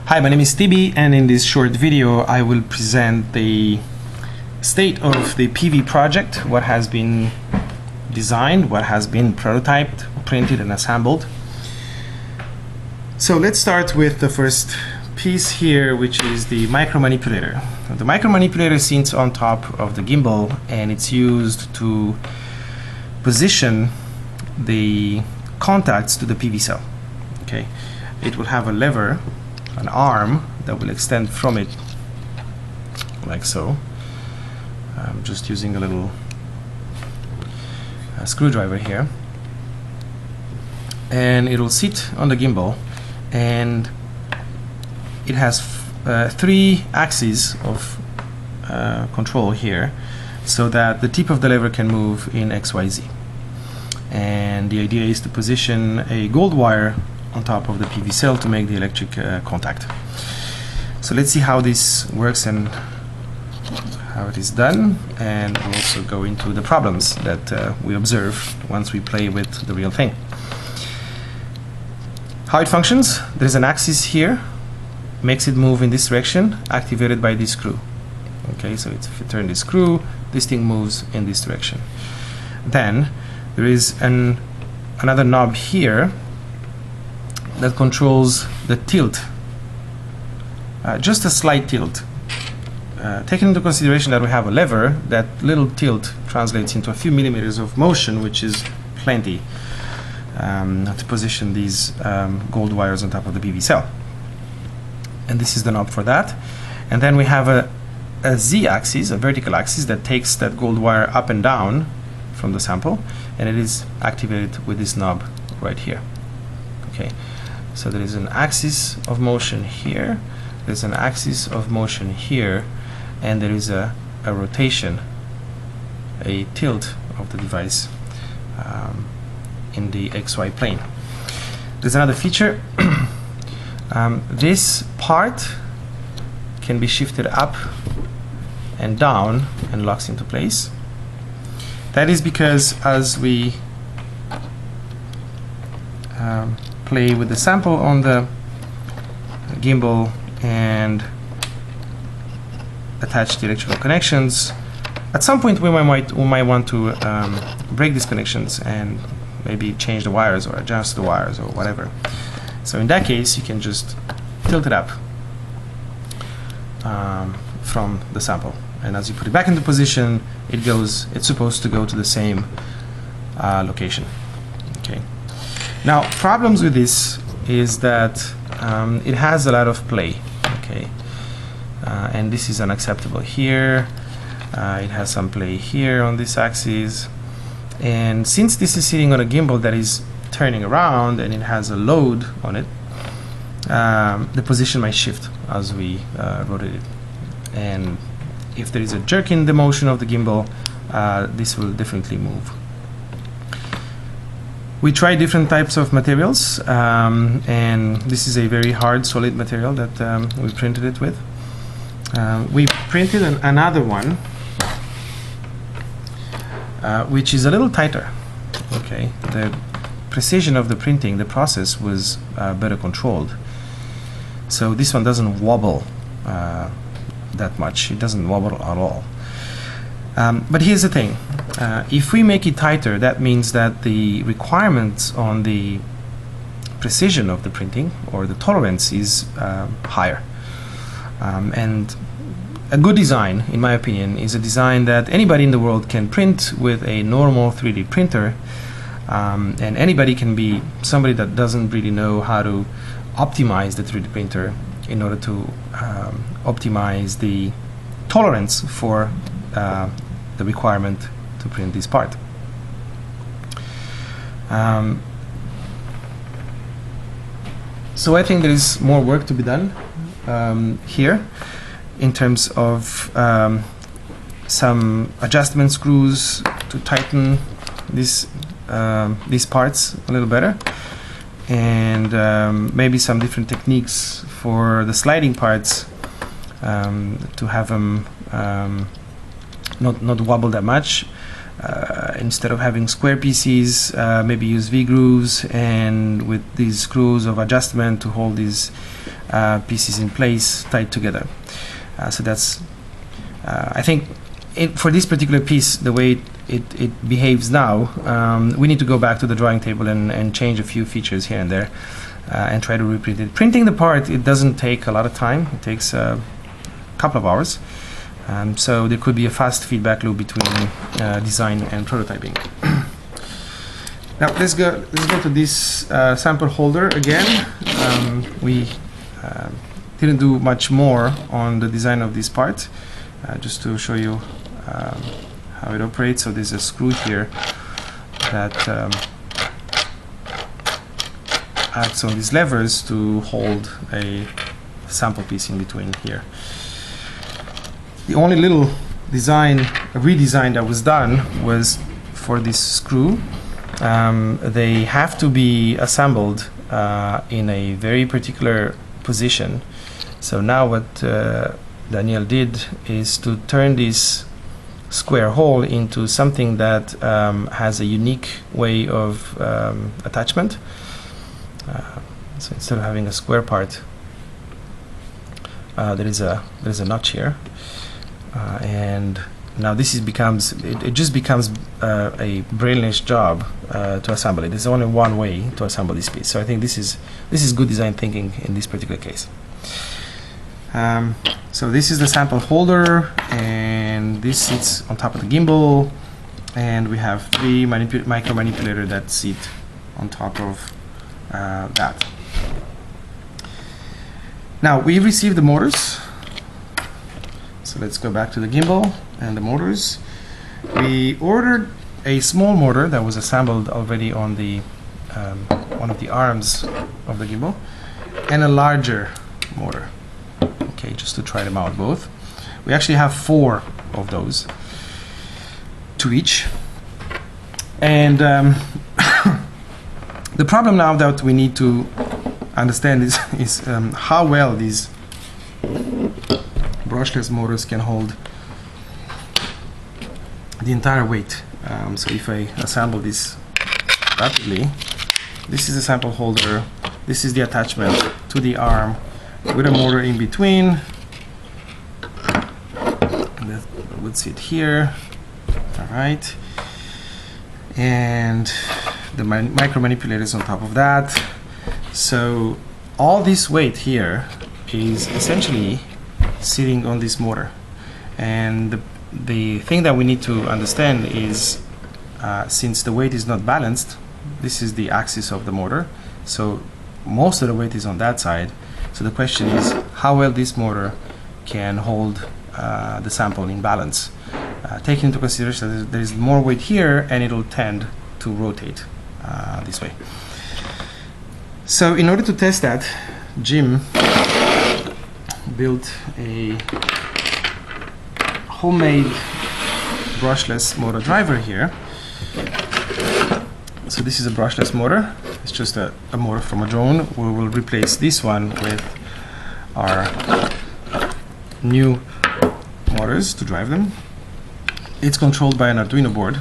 Hi, my name is Tibi, and in this short video I will present the state of the PV project, what has been designed, what has been prototyped, printed and assembled. So let's start with the first piece here, which is the Micromanipulator. The Micromanipulator sits on top of the gimbal, and it's used to position the contacts to the PV cell. Okay, it will have a lever, an arm that will extend from it like so. I'm just using a little screwdriver here, and it will sit on the gimbal, and it has three axes of control here, so that the tip of the lever can move in XYZ. And the idea is to position a gold wire on top of the PV cell to make the electric contact. So let's see how this works and how it is done, and we'll also go into the problems that we observe once we play with the real thing. How it functions: there's an axis here, makes it move in this direction, activated by this screw. Okay, so if you turn this screw, this thing moves in this direction. Then there is another knob here that controls the tilt, just a slight tilt. Taking into consideration that we have a lever, that little tilt translates into a few millimeters of motion, which is plenty to position these gold wires on top of the PV cell. And this is the knob for that. And then we have a Z-axis, a vertical axis, that takes that gold wire up and down from the sample, and it is activated with this knob right here. Okay, so there is an axis of motion here, there's an axis of motion here, and there is a rotation, a tilt of the device in the XY plane. There's another feature. This part can be shifted up and down and locks into place. That is because as we play with the sample on the gimbal and attach the electrical connections, at some point we might want to break these connections and maybe change the wires or adjust the wires or whatever. So in that case, you can just tilt it up from the sample, and as you put it back into position, it's supposed to go to the same location. Okay. Now, problems with this is that it has a lot of play. Okay, and this is unacceptable here. It has some play here on this axis, and since this is sitting on a gimbal that is turning around and it has a load on it, the position might shift as we rotate it, and if there is a jerk in the motion of the gimbal, this will definitely move. We try different types of materials, and this is a very hard solid material that we printed it with. We printed another one which is a little tighter. Okay, the precision of the printing, the process was better controlled, so this one doesn't wobble that much. It doesn't wobble at all. But here's the thing, if we make it tighter, that means that the requirements on the precision of the printing, or the tolerance, is higher. And a good design, in my opinion, is a design that anybody in the world can print with a normal 3D printer, and anybody can be somebody that doesn't really know how to optimize the 3D printer in order to optimize the tolerance for the requirement to print this part. So I think there is more work to be done here in terms of some adjustment screws to tighten these parts a little better, and maybe some different techniques for the sliding parts to have them not wobble that much, instead of having square pieces, maybe use V-grooves, and with these screws of adjustment to hold these pieces in place, tied together. So that's, I think, for this particular piece, the way it behaves now, we need to go back to the drawing table and change a few features here and there, and try to reprint it. Printing the part, it doesn't take a lot of time. It takes a couple of hours. So there could be a fast feedback loop between design and prototyping. Now let's go to this sample holder again. We didn't do much more on the design of this part, just to show you how it operates. So there's a screw here that acts on these levers to hold a sample piece in between here. The only little redesign that was done was for this screw. They have to be assembled in a very particular position. So now what Daniel did is to turn this square hole into something that has a unique way of attachment. So instead of having a square part, there is a notch here, and now this becomes it just becomes a brainless job to assemble it. There's only one way to assemble this piece. So I think this is good design thinking in this particular case. So this is the sample holder, and this sits on top of the gimbal, and we have 3 micromanipulator that sit on top of that. Now we received the motors. So let's go back to the gimbal and the motors. We ordered a small motor that was assembled already on the one of the arms of the gimbal, and a larger motor. Okay, just to try them out both. We actually have 4 of those, 2 each. And the problem now that we need to understand is how well these brushless motors can hold the entire weight. So if I assemble this rapidly, this is a sample holder, this is the attachment to the arm with a motor in between, and that would sit here. All right, and the micromanipulator is on top of that. So all this weight here is essentially sitting on this motor, and the thing that we need to understand is since the weight is not balanced, this is the axis of the motor, so most of the weight is on that side. So the question is how well this motor can hold the sample in balance, taking into consideration that there is more weight here and it will tend to rotate this way. So in order to test that, Jim built a homemade brushless motor driver here. So this is a brushless motor. It's just a motor from a drone. We will replace this one with our new motors to drive them. It's controlled by an Arduino board.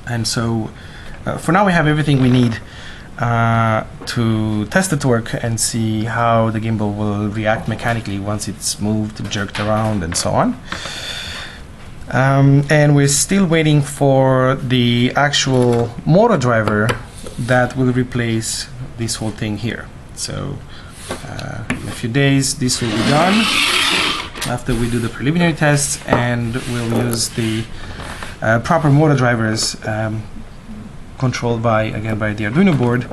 And so for now we have everything we need to test the torque and see how the gimbal will react mechanically once it's moved, jerked around, and so on. And we're still waiting for the actual motor driver that will replace this whole thing here. So in a few days this will be done after we do the preliminary tests, and we'll use the proper motor drivers controlled by the Arduino board,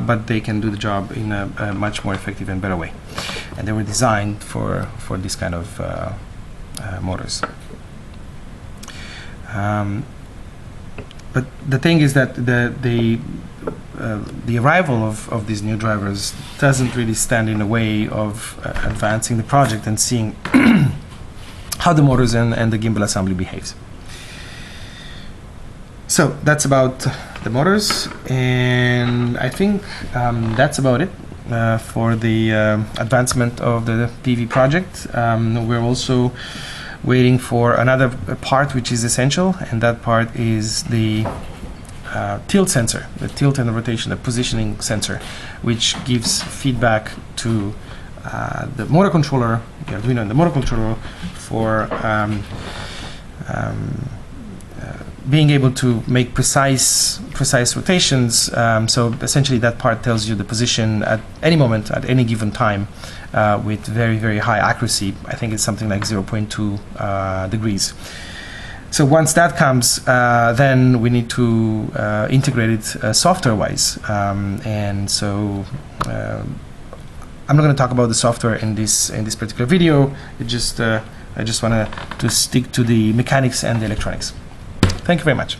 but they can do the job in a much more effective and better way. And they were designed for this kind of motors. But the thing is that the arrival of these new drivers doesn't really stand in the way of advancing the project and seeing how the motors and the gimbal assembly behaves. So that's about the motors, and I think that's about it for the advancement of the PV project. We're also waiting for another part which is essential, and that part is the tilt sensor, the tilt and rotation, the positioning sensor, which gives feedback to the motor controller, the Arduino and the motor controller, for being able to make precise rotations. So essentially that part tells you the position at any moment, at any given time, with very, very high accuracy. I think it's something like 0.2 degrees. So once that comes, then we need to integrate it software-wise. And so I'm not going to talk about the software in this particular video. I just want to stick to the mechanics and the electronics. Thank you very much.